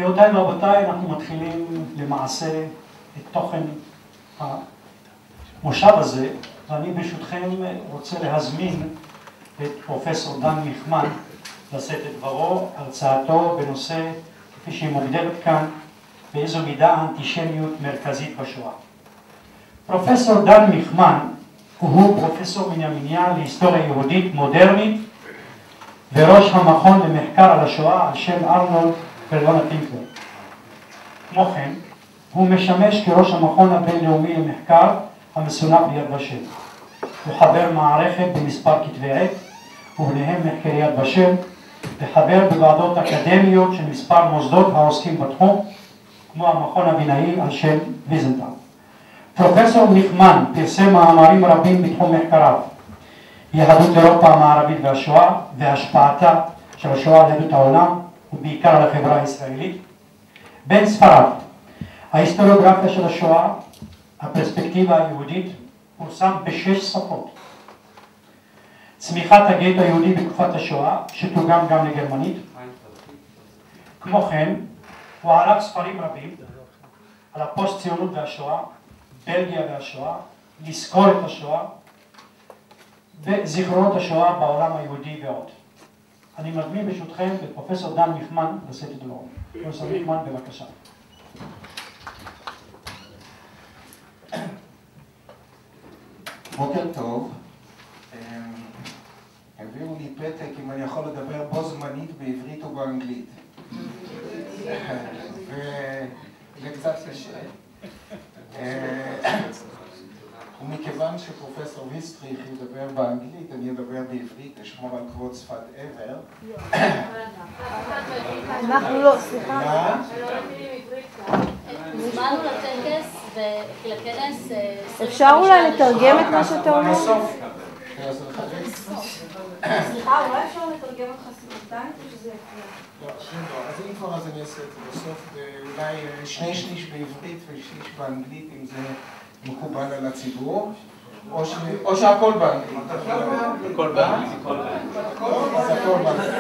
גבירותיי ורבותיי, אנחנו מתחילים למעשה את תוכן המושב הזה, ואני ברשותכם רוצה להזמין את פרופסור דן מכמן לשאת את דברו, הרצאתו בנושא, כפי שהיא מוגדרת כאן, באיזו מידה האנטישמיות מרכזית בשואה. פרופסור דן מכמן הוא פרופסור מן המניין להיסטוריה יהודית מודרנית וראש המכון למחקר על השואה על שם ארנולד פינקלר. כמו כן, הוא משמש כראש המכון הבינלאומי למחקר המסונף ביד-ושם. הוא חבר מערכת במספר כתבי עת, וביניהם מחקר יד-ושם, וחבר בוועדות אקדמיות של מספר מוסדות העוסקים בתחום, כמו המכון הבינלאומי על שם ויזנטל. פרופסור מכמן פרסם מאמרים רבים בתחום מחקריו, יהדות אירופה המערבית והשואה, והשפעתה של השואה על יהדות העולם, ובעיקר על החברה הישראלית. בין ספריו, ההיסטוריוגרפיה של השואה, הפרספקטיבה היהודית, פורסם ב6 שפות. צמיחת הגטו היהודי בתקופת השואה, שתורגם גם לגרמנית. כמו כן, הוא ערך ספרים רבים על הפוסט-ציונות והשואה, בלגיה והשואה, לזכור את השואה, וזיכרונות השואה בעולם היהודי ועוד. אני מזמין ברשותכם את פרופסור דן מכמן לשאת את דברו. פרופסור מכמן, בבקשה. בוקר טוב. העבירו לי פתק אם אני יכול לדבר בו זמנית בעברית או באנגלית. וזה קצת קשה. ומכיוון שפרופסור ויסטריך ידבר באנגלית, אני אדבר בעברית, לשמור על כבוד שפת עבר. אנחנו לא, סליחה. זמנו לטקס ולכנס... אפשר אולי לתרגם את מה שאתה אומר? בסוף. סליחה, אולי אפשר לתרגם אותך סימולטנית או שזה יפריע? לא, אז אם כבר אז אני אעשה את זה בסוף, ואולי 2/3 בעברית ו1/3 באנגלית, אם זה מקובל על הציבור, או שהכל באנגלית. הכל באנגלית. אז הכל באנגלית.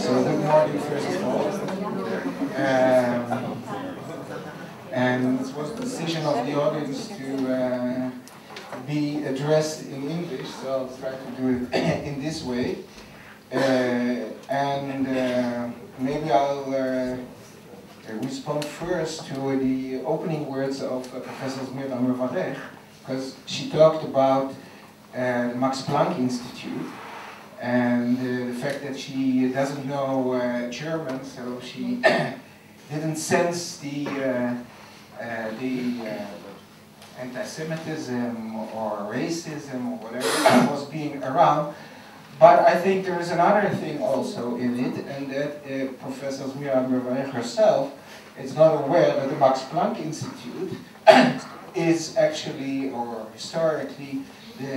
So good morning first of all. And it was the decision of the audience to be addressed in English, so I'll try to do it in this way. And maybe I'll respond first to the opening words of Professor Zmira, because she talked about the Max Planck Institute and the fact that she doesn't know German, so she didn't sense the anti-Semitism or racism or whatever was being around. But I think there is another thing also in it, and that Professor Zmira herself is not aware that the Max Planck Institute is actually, or historically, the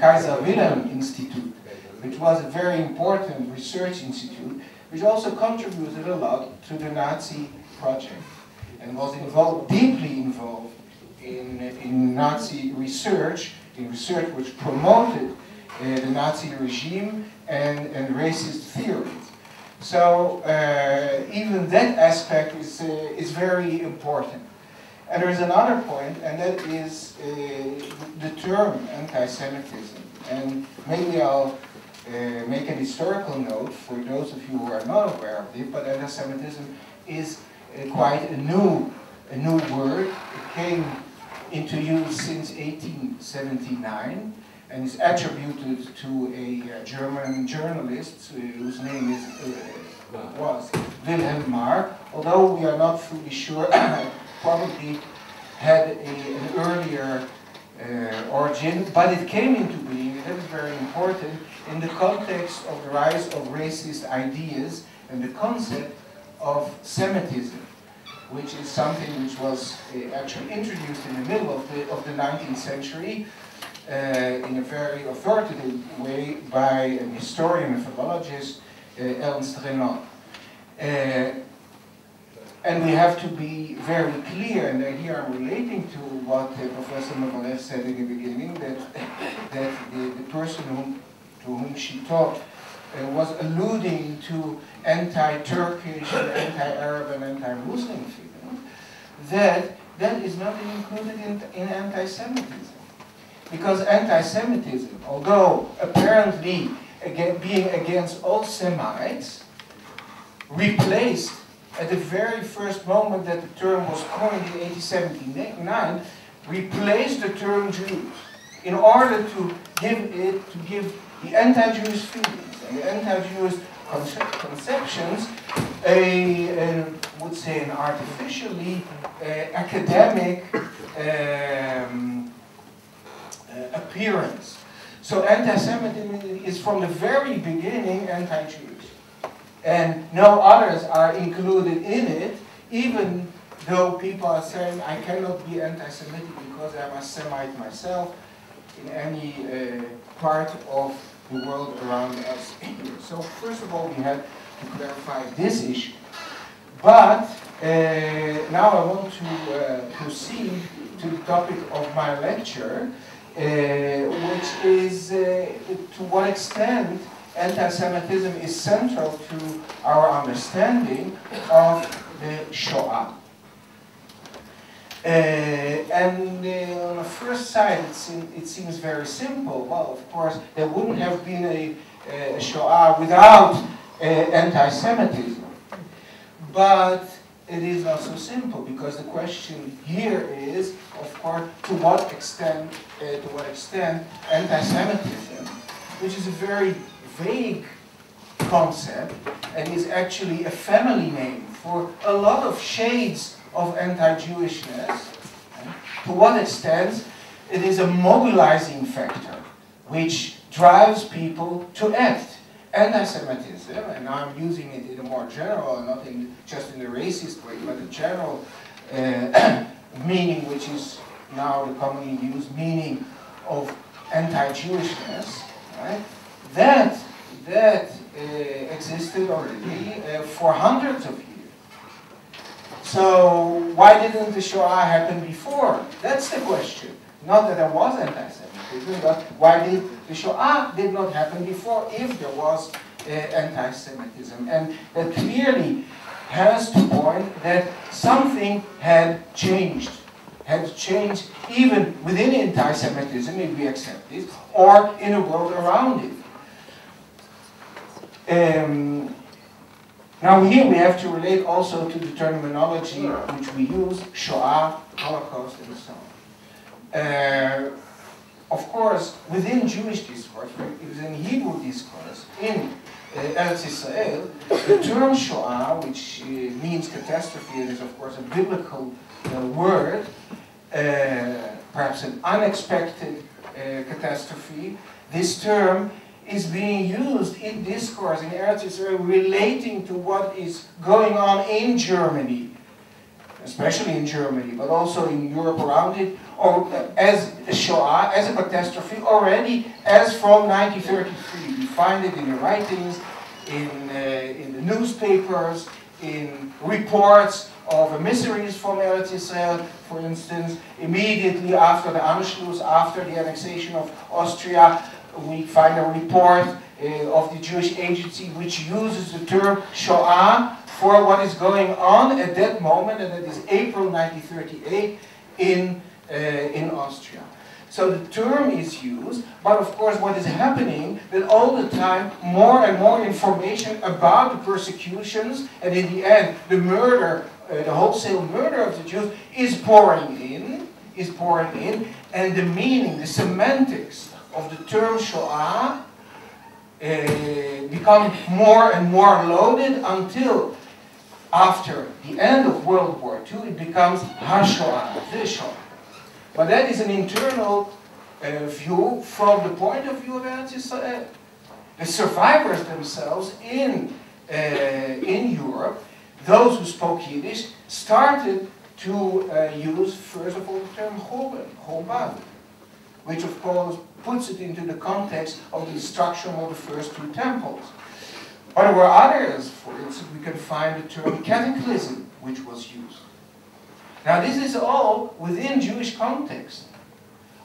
Kaiser Wilhelm Institute, which was a very important research institute, which also contributed a lot to the Nazi project and was deeply involved in Nazi research, which promoted the Nazi regime and racist theories. So even that aspect is very important. And there is another point, and that is the term anti-Semitism. And maybe I'll make an historical note for those of you who are not aware of it, but anti-Semitism is quite a new word. It came into use since 1879 and is attributed to a German journalist whose name was Wilhelm Marr, although we are not fully sure, probably had an earlier origin, but it came into being, and that is very important, in the context of the rise of racist ideas and the concept of Semitism, which is something which was actually introduced in the middle of the 19th century in a very authoritative way by a historian and philologist, Ernst Renan. And we have to be very clear, and here I'm relating to what Professor Mevalech said in the beginning, that the person to whom she talked was alluding to anti-Turkish, and anti-Arab, and anti-Muslim feelings, that is not included in anti-Semitism. Because anti-Semitism, although apparently being against all Semites, replaced at the very first moment that the term was coined in 1879, replaced the term Jews in order to give the anti-Jewish feelings and the anti-Jewish conceptions would say an artificially academic appearance. So anti-Semitism is from the very beginning anti-Jewish. And no others are included in it, even though people are saying, I cannot be anti-Semitic because I'm a Semite myself in any part of the world around us here. So first of all, we have to clarify this issue. But now I want to proceed to the topic of my lecture, which is to what extent anti-Semitism is central to our understanding of the Shoah. And on the first sight, it seems very simple. Well, of course, there wouldn't have been a Shoah without anti-Semitism. But it is not so simple, because the question here is, of course, to what extent anti-Semitism, which is a very vague concept and is actually a family name for a lot of shades of anti-Jewishness, to what extent it is a mobilizing factor which drives people to act. Anti-Semitism, and now I'm using it in a more general, not just in the racist way, but the general meaning, which is now the commonly used meaning of anti-Jewishness, right? That existed already for hundreds of years. So why didn't the Shoah happen before? That's the question. Not that there was anti-Semitism, but why did the Shoah did not happen before if there was anti-Semitism? And that clearly has to point that something had changed even within anti-Semitism, if we accept this, or in the world around it. Now here we have to relate also to the terminology which we use, Shoah, Holocaust, and so on. Of course, within Jewish discourse, within Hebrew discourse, in Eretz Israel, the term Shoah, which means catastrophe, and is of course a biblical word, perhaps an unexpected catastrophe, this term is being used in discourse in Eretz Israel relating to what is going on in Germany, especially in Germany, but also in Europe around it, or as a Shoah, as a catastrophe, already as from 1933. We find it in the writings, in the newspapers, in reports of emissaries from Eretz Israel, for instance, immediately after the Anschluss, after the annexation of Austria, we find a report of the Jewish Agency which uses the term Shoah for what is going on at that moment, and that is April 1938 in Austria. So the term is used, but of course what is happening, that all the time more and more information about the persecutions, and in the end the murder, the wholesale murder of the Jews is pouring in, and the meaning, the semantics of the term Shoah become more and more loaded until after the end of World War II it becomes HaShoah, the Shoah. But that is an internal view from the point of view of Eretz Israel. The survivors themselves in Europe, those who spoke Yiddish, started to use first of all the term Churban, which of course puts it into the context of the destruction of the first two temples. But there were others. For instance, we can find the term cataclysm, which was used. Now this is all within Jewish context.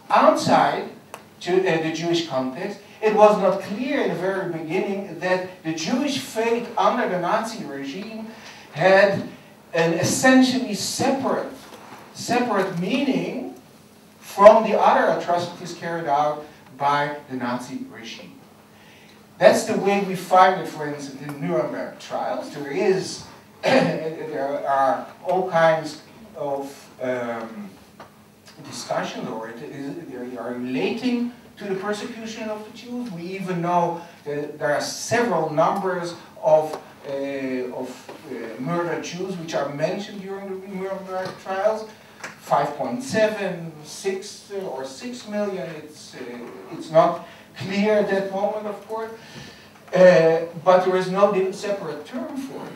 Outside the Jewish context, it was not clear in the very beginning that the Jewish faith under the Nazi regime had an essentially separate meaning from the other atrocities carried out by the Nazi regime. That's the way we find it, for instance, in Nuremberg trials. There are all kinds of discussions, or they are relating to the persecution of the Jews. We even know that there are several numbers of murdered Jews which are mentioned during the Nuremberg trials. 5.7, 6 or 6 million. It's not clear at that moment, of course, but there is no separate term for it.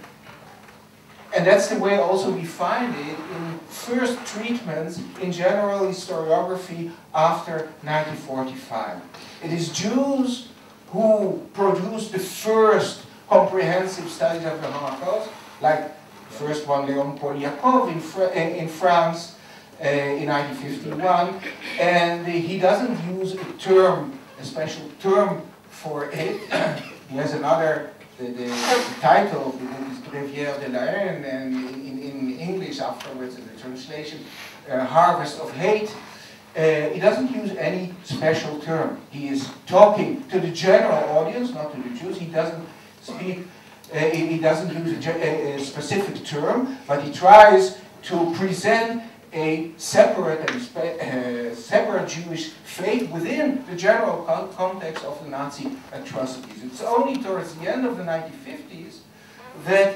And that's the way also we find it in first treatments in general historiography after 1945. It is Jews who produced the first comprehensive studies of the Holocaust, like the first one, Leon Polyakov in France in 1951, and he doesn't use a special term for it. He has another, the title of the book is Brevière de la Haine, and in English afterwards in the translation, Harvest of Hate. He doesn't use any special term. He is talking to the general audience, not to the Jews. He doesn't speak, he doesn't use a specific term, but he tries to present a separate Jewish faith within the general context of the Nazi atrocities. It's only towards the end of the 1950s that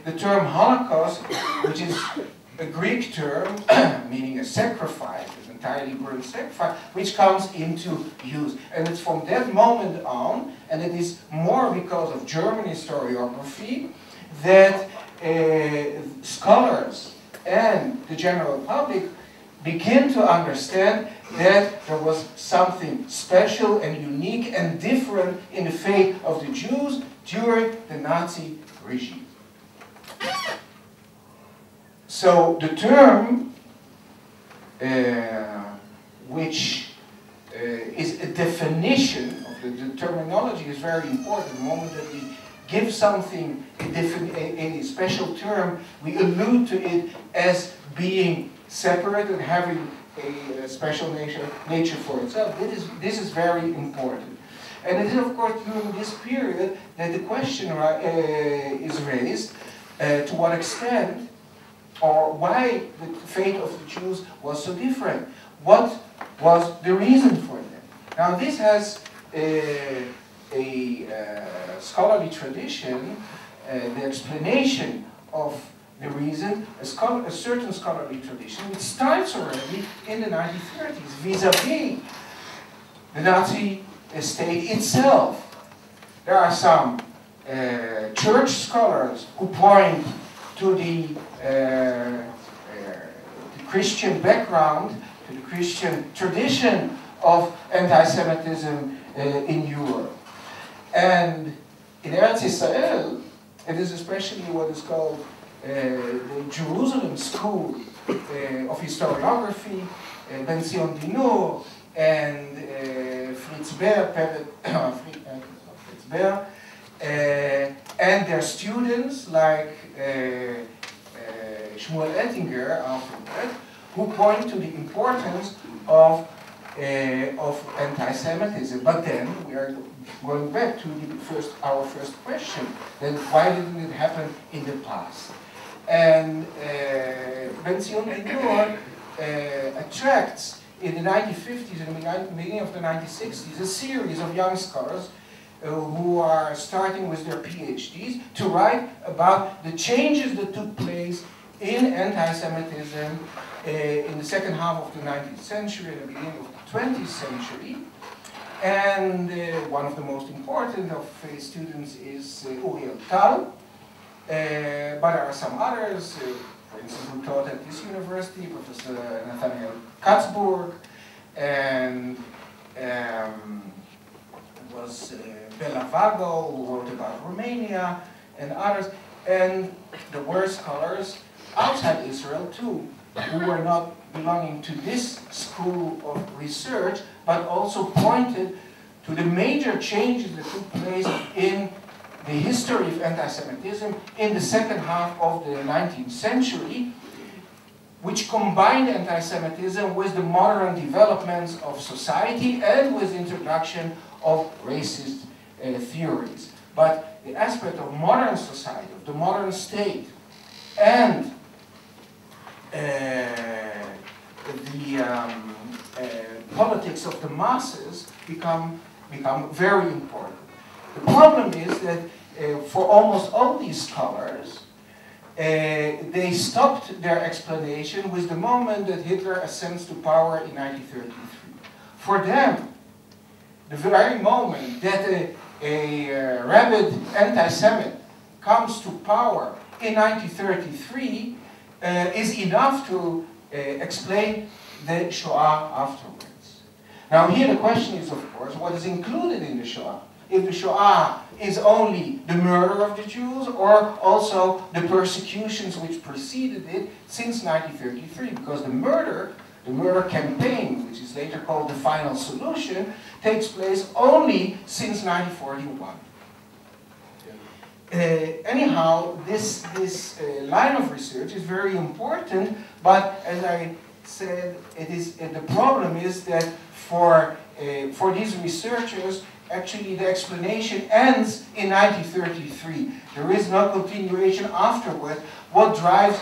the term Holocaust, which is a Greek term meaning a sacrifice, an entirely burned sacrifice, which comes into use. And it's from that moment on, and it is more because of German historiography, that scholars and the general public begin to understand that there was something special and unique and different in the fate of the Jews during the Nazi regime. So the term, which is a definition of the terminology, is very important. The moment that we give something a special term, we allude to it as being separate and having a special nature for itself. This is very important. And it is, of course, during this period that the question is raised to what extent or why the fate of the Jews was so different. What was the reason for that? Now, this has a scholarly tradition, the explanation of the reason, a certain scholarly tradition, which starts already in the 1930s, vis-a-vis the Nazi state itself. There are some church scholars who point to the Christian background, to the Christian tradition of anti-Semitism in Europe. And in Eretz Israel, it is especially what is called the Jerusalem School of Historiography, Ben Zion Dinur and Fritz Baer, and their students like Shmuel Ettinger after that, who point to the importance of anti-Semitism. But then we are going back to our first question. Then why didn't it happen in the past? And Ben Zion Dinur attracts in the 1950s and the beginning of the 1960s a series of young scholars who are starting with their PhDs to write about the changes that took place in anti-Semitism in the second half of the 19th century and the beginning of the 20th century. And one of the most important of his students is Uriel Tal, but there are some others, for instance, who taught at this university, Professor Nathaniel Katzburg, and was Bela Vago, who wrote about Romania, and others. and there were scholars outside Israel too, who were not belonging to this school of research, but also pointed to the major changes that took place in the history of anti-Semitism in the second half of the 19th century, which combined anti-Semitism with the modern developments of society and with the introduction of racist theories. But the aspect of modern society, of the modern state, and politics of the masses become very important. The problem is that for almost all these scholars, they stopped their explanation with the moment that Hitler ascends to power in 1933. For them, the very moment that a rabid anti-Semite comes to power in 1933 is enough to explain the Shoah afterwards. Now here the question is, of course, what is included in the Shoah? If the Shoah is only the murder of the Jews, or also the persecutions which preceded it since 1933, because the murder campaign, which is later called the final solution, takes place only since 1941. Anyhow, this line of research is very important, but as I said, the problem is that for these researchers, actually the explanation ends in 1933. There is no continuation afterward. What drives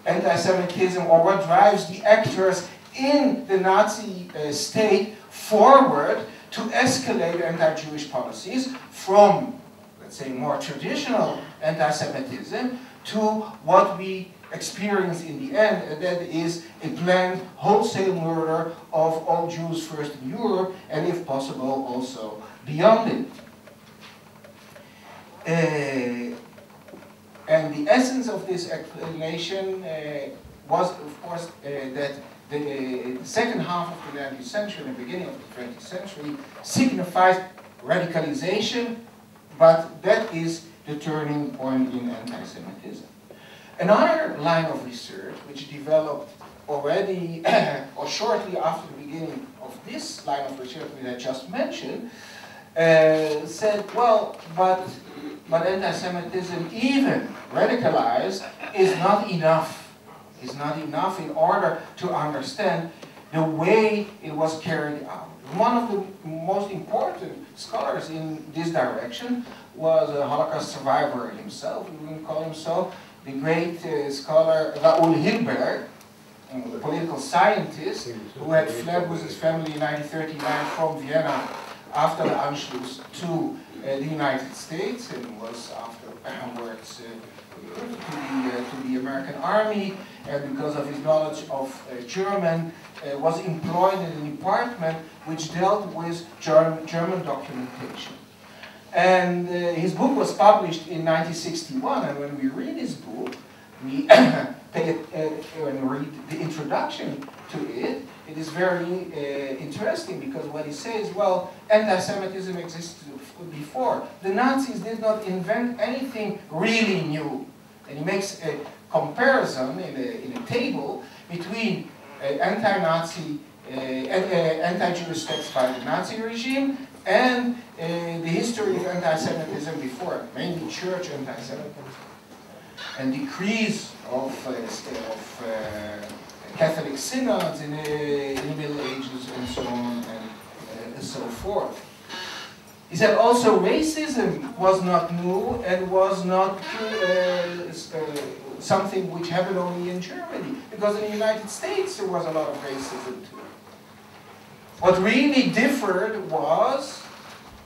anti-Semitism, or what drives the actors in the Nazi state forward to escalate anti-Jewish policies from, let's say, more traditional anti-Semitism to what we experience in the end, and that is a planned wholesale murder of all Jews first in Europe, and if possible also beyond it. And the essence of this explanation was, of course, that the second half of the 19th century and the beginning of the 20th century signifies radicalization, but that is the turning point in anti-Semitism. Another line of research, which developed already or shortly after the beginning of this line of research that I just mentioned, said, well, but anti-Semitism, even radicalized, is not enough. Is not enough in order to understand the way it was carried out. One of the most important scholars in this direction was a Holocaust survivor himself, we can call him so, the great scholar Raoul Hilberg, a political scientist who had fled with his family in 1939 from Vienna after the Anschluss to the United States, and was afterwards to the American Army, and because of his knowledge of German, was employed in an department which dealt with German documentation. And his book was published in 1961, and when we read his book, we when we read the introduction to it, it is very interesting, because what he says, well, anti-Semitism existed before. The Nazis did not invent anything really new. And he makes a comparison in a table between anti-Nazi, anti-Jewish texts by the Nazi regime and the history of anti-Semitism before, mainly church anti-Semitism, and decrees of Catholic synods in the Middle Ages, and so on and so forth. He said also racism was not new and was not something which happened only in Germany, because in the United States there was a lot of racism too. What really differed was,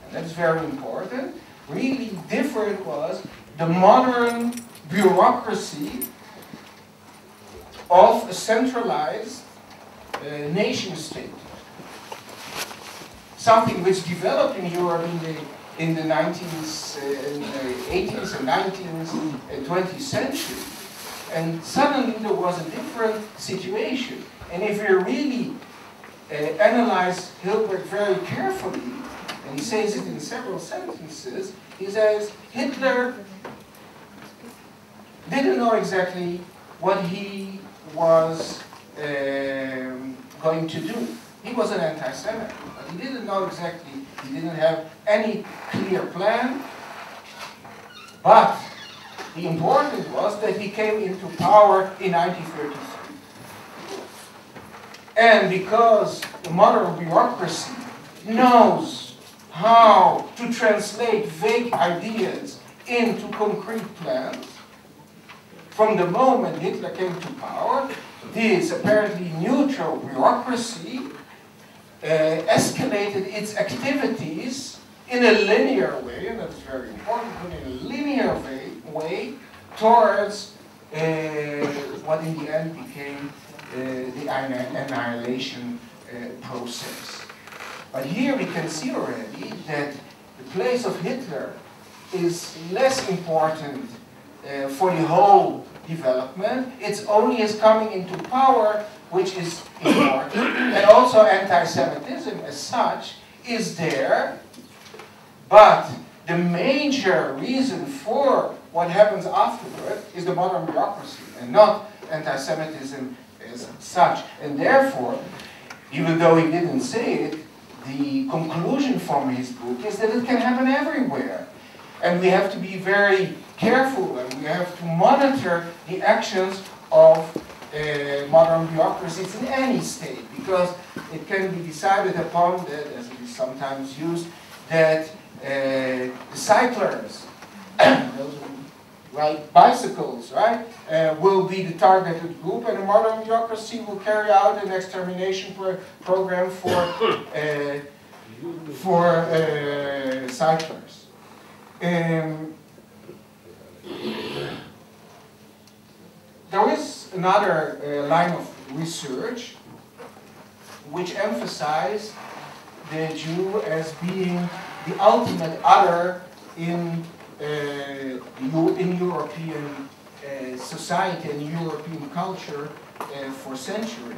and that's very important, really differed was the modern bureaucracy of a centralized nation state. Something which developed in Europe in the 19th, 18th and 19th and 20th century. And suddenly there was a different situation. And if we really analyze Hilbert very carefully, and he says it in several sentences, he says Hitler didn't know exactly what he was going to do. He was an anti-Semite, but he didn't know exactly, he didn't have any clear plan. But the important was that he came into power in 1933. And because the modern bureaucracy knows how to translate vague ideas into concrete plans, from the moment Hitler came to power, this apparently neutral bureaucracy escalated its activities in a linear way, and that's very important, in a linear way towards what in the end became the annihilation process. But here we can see already that the place of Hitler is less important for the whole development. It's only his coming into power which is important. And also anti-Semitism as such is there. But the major reason for what happens afterward is the modern bureaucracy and not anti-Semitism as such. And therefore, even though he didn't say it, the conclusion from his book is that it can happen everywhere. And we have to be very careful and we have to monitor the actions of modern bureaucracies in any state, because it can be decided upon that, as it is sometimes used, that the cyclers, those who ride bicycles, right, will be the targeted group, and the modern bureaucracy will carry out an extermination program for cyclers. There is another line of research which emphasizes the Jew as being the ultimate other in European society and European culture for centuries.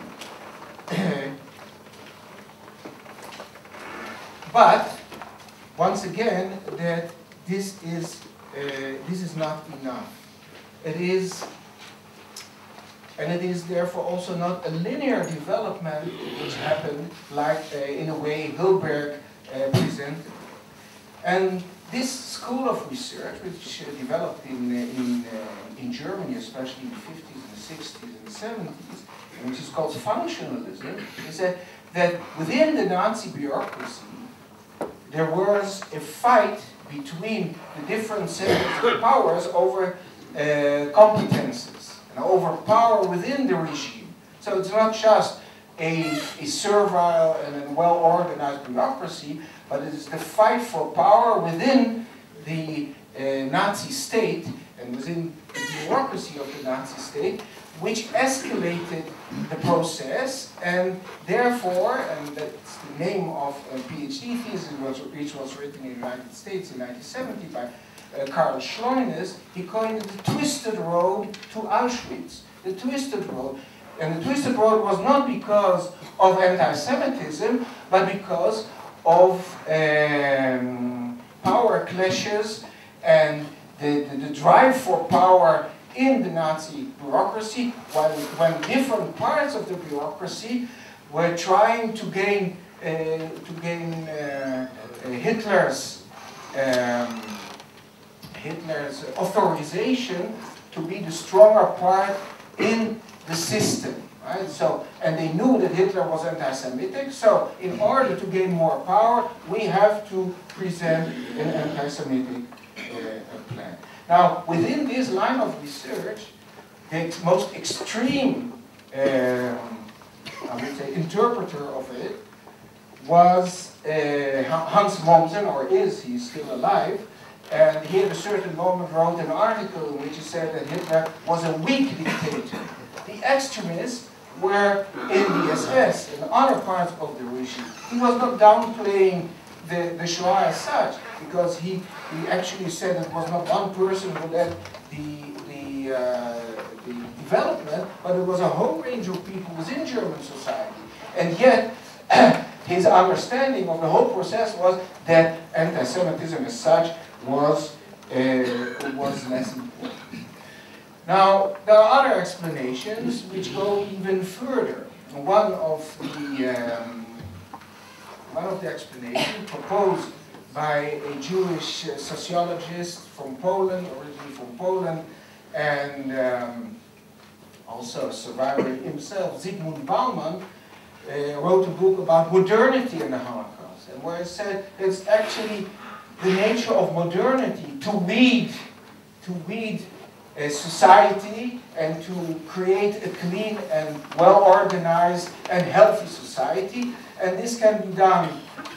But once again, that this is not enough. It is therefore also not a linear development which happened like in a way Hilberg presented. And this school of research, which developed in Germany, especially in the 50s and the 60s and the 70s, and which is called functionalism, is that within the Nazi bureaucracy, there was a fight between the different centers of powers over competences and over power within the regime. So it's not just a servile and a well-organized bureaucracy, but it is the fight for power within the Nazi state and within the bureaucracy of the Nazi state, which escalated the process, and therefore, and that's the name of a PhD thesis which was written in the United States in 1970 by Karl Schleuners, he coined it the twisted road to Auschwitz. The twisted road. And the twisted road was not because of anti-Semitism, but because of power clashes and the drive for power in the Nazi bureaucracy, when different parts of the bureaucracy were trying to gain Hitler's authorization to be the stronger part in the system, right? So, and they knew that Hitler was anti-Semitic, so in order to gain more power, we have to present an anti-Semitic plan. Now, within this line of research, the most extreme, I would say, interpreter of it was Hans Mommsen, or is, he's still alive, and he at a certain moment wrote an article in which he said that Hitler was a weak dictator. The extremists were in the SS and other parts of the regime. He was not downplaying the Shoah as such, because he actually said it was not one person who led the development, but it was a whole range of people within German society. And yet, his understanding of the whole process was that anti-Semitism as such was less important. Now, there are other explanations which go even further. One of the explanations proposed by a Jewish sociologist from Poland, originally from Poland, and also a survivor himself, Zygmunt Bauman, wrote a book about modernity in the Holocaust, and where it said it's actually the nature of modernity to weed a society and to create a clean and well-organized and healthy society. And this can be done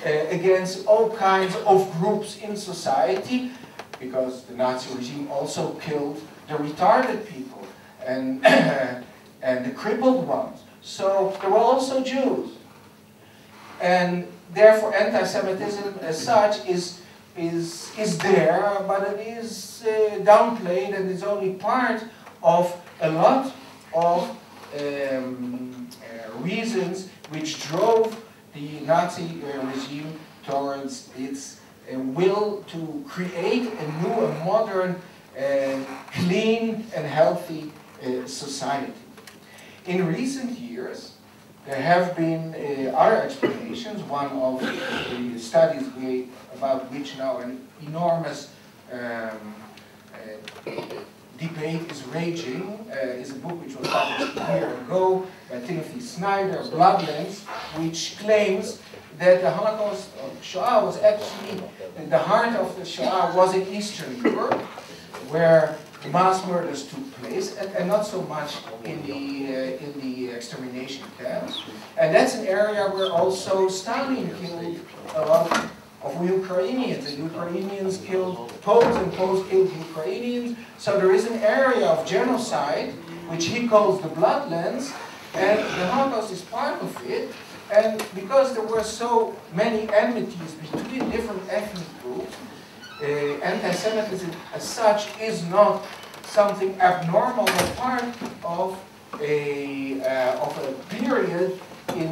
against all kinds of groups in society, because the Nazi regime also killed the retarded people and, and the crippled ones. So there were also Jews. And therefore anti-Semitism as such is there, but it is downplayed and is only part of a lot of reasons which drove the Nazi regime towards its will to create a new and modern, clean and healthy society. In recent years, there have been other explanations. One of the studies about which now an enormous debate is raging is a book which was published a year ago by Timothy Snyder, Bloodlands, which claims that the Holocaust of Shoah was actually, the heart of the Shoah was in Eastern Europe, where mass murders took place, and not so much in the extermination camps. And that's an area where also Stalin killed a lot of Ukrainians, and Ukrainians killed Poles, and Poles killed Ukrainians. So there is an area of genocide, which he calls the Bloodlands, and the Holocaust is part of it. And because there were so many enmities between different ethnic groups, anti-Semitism as such is not something abnormal, but part of a period in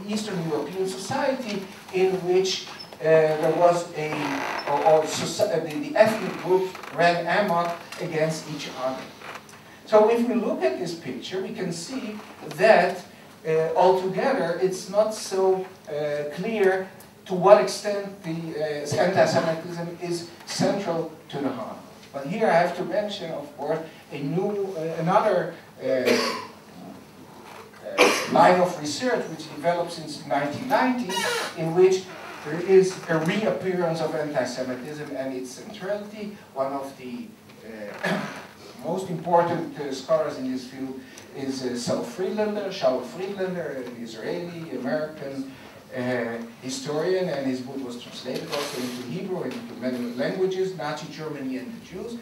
Eastern European society in which there was the ethnic groups ran amok against each other. So if we look at this picture, we can see that altogether it's not so clear to what extent the anti-Semitism is central to the Holocaust. But here I have to mention, of course, another line of research which developed since the 1990s, in which there is a reappearance of anti-Semitism and its centrality. One of the most important scholars in this field is Shaul Friedlander, an Israeli-American historian, and his book was translated also into Hebrew and into many languages, Nazi Germany and the Jews.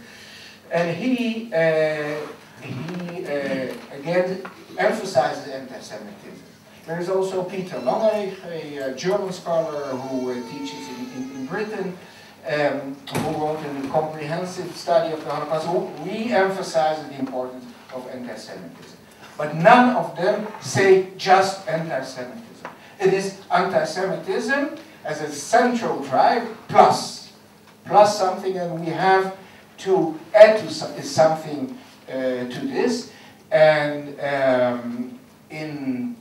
And he again emphasizes anti-Semitism. There is also Peter Longerich, a German scholar who teaches in Britain, who wrote a comprehensive study of the Holocaust, who re-emphasizes the importance of anti-Semitism. But none of them say just anti-Semitism. It is anti-Semitism as a central drive plus something, and we have to add to something to this. And in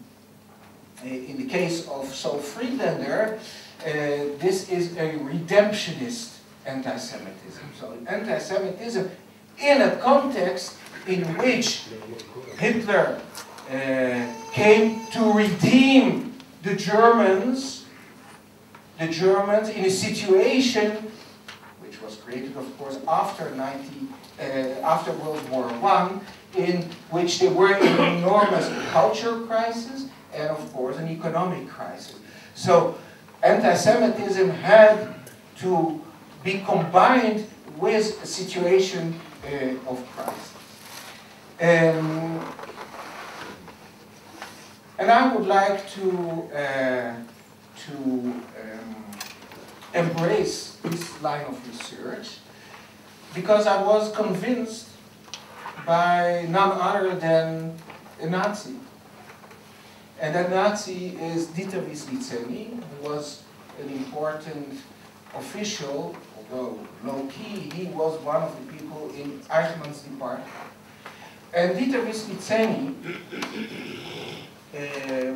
the case of Shaul Friedlander, this is a redemptionist anti-Semitism. So anti-Semitism in a context in which Hitler came to redeem the Germans in a situation which was created, of course, after World War I, in which they were in an enormous cultural crisis and, of course, an economic crisis. So anti-Semitism had to be combined with a situation of crisis. And I would like to embrace this line of research because I was convinced by none other than a Nazi. And that Nazi is Dieter Wisliceni, who was an important official, although low-key, he was one of the people in Eichmann's department. And Dieter Wisniewski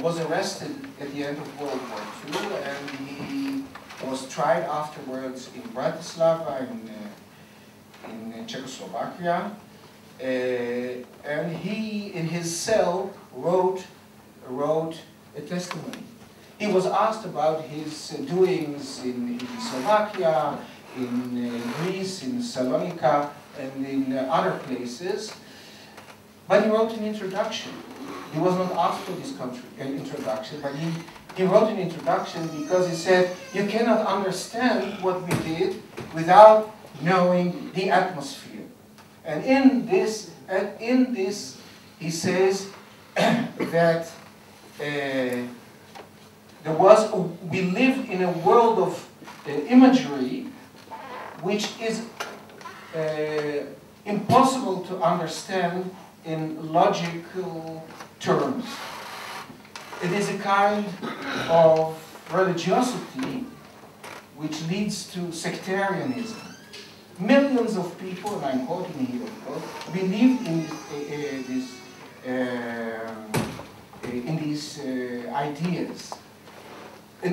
was arrested at the end of World War II, and he was tried afterwards in Bratislava, in Czechoslovakia. And he, in his cell, wrote a testimony. He was asked about his doings in Slovakia, in Greece, in Salonika, and in other places. But he wrote an introduction. He was not asked for this introduction, but he wrote an introduction because he said, you cannot understand what we did without knowing the atmosphere. And in this he says that we lived in a world of imagery which is impossible to understand in logical terms. It is a kind of religiosity which leads to sectarianism. Millions of people, and I'm quoting here, believed in these ideas. A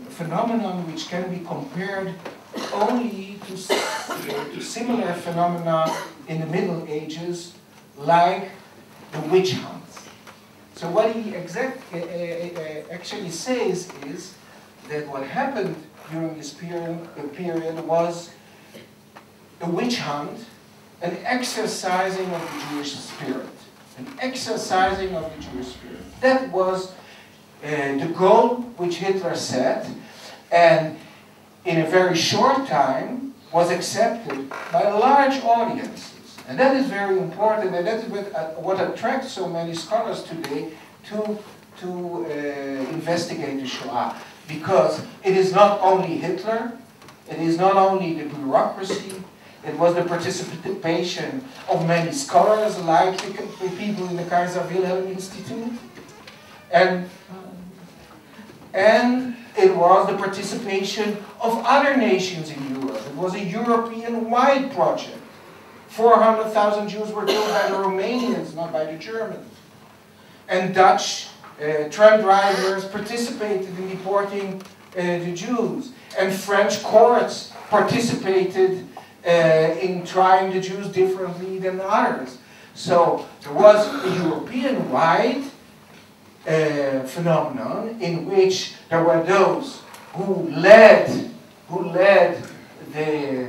phenomenon which can be compared only to similar phenomena in the Middle Ages, like the witch hunts. So what he actually says is that what happened during this period was a witch hunt, an exercising of the Jewish spirit. An exercising of the Jewish spirit. That was the goal which Hitler set, and in a very short time was accepted by large audiences. And that is very important, and that is what attracts so many scholars today to investigate the Shoah. Because it is not only Hitler, it is not only the bureaucracy, it was the participation of many scholars, like the people in the Kaiser Wilhelm Institute, and it was the participation of other nations in Europe. It was a European-wide project. 400,000 Jews were killed by the Romanians, not by the Germans. And Dutch tram drivers participated in deporting the Jews. And French courts participated in trying the Jews differently than others. So there was a European-wide phenomenon in which there were those who led the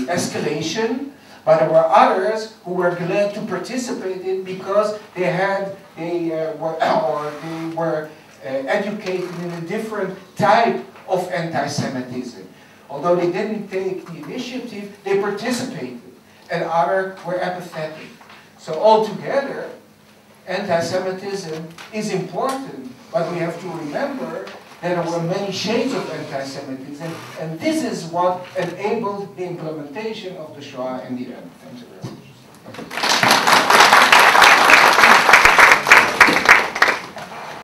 escalation, but there were others who were glad to participate in because they were educated in a different type of anti-Semitism. Although they didn't take the initiative, they participated, and others were apathetic. So altogether, anti-Semitism is important, but we have to remember that there were many shades of anti-Semitism, and this is what enabled the implementation of the Shoah in the end. Thank you very much.